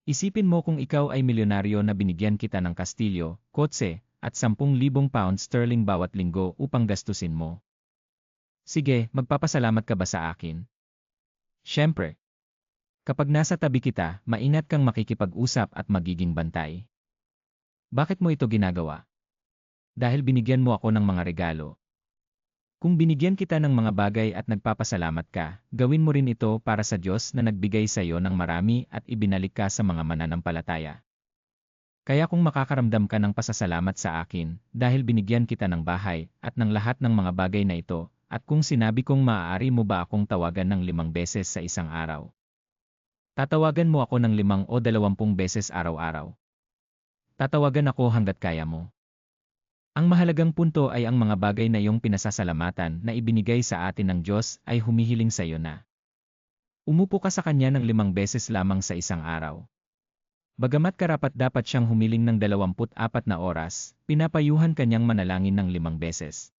Isipin mo kung ikaw ay milyonaryo na binigyan kita ng kastilyo, kotse, at 10,000 pounds sterling bawat linggo upang gastusin mo. Sige, magpapasalamat ka ba sa akin? Siyempre. Kapag nasa tabi kita, maingat kang makikipag-usap at magiging bantay. Bakit mo ito ginagawa? Dahil binigyan mo ako ng mga regalo. Kung binigyan kita ng mga bagay at nagpapasalamat ka, gawin mo rin ito para sa Diyos na nagbigay sa iyo ng marami at ibinalik ka sa mga mananampalataya. Kaya kung makakaramdam ka ng pasasalamat sa akin, dahil binigyan kita ng bahay at ng lahat ng mga bagay na ito, at kung sinabi kong maaari mo ba akong tawagan ng 5 beses sa isang araw? Tatawagan mo ako ng 5 o 20 beses araw-araw. Tatawagan ako hanggat kaya mo. Ang mahalagang punto ay ang mga bagay na iyong pinasasalamatan na ibinigay sa atin ng Diyos ay humihiling sa iyo na. Umupo ka sa Kanya ng 5 beses lamang sa isang araw. Bagamat karapat-dapat siyang humiling ng 24 na oras, pinapayuhan Kanyang manalangin ng 5 beses.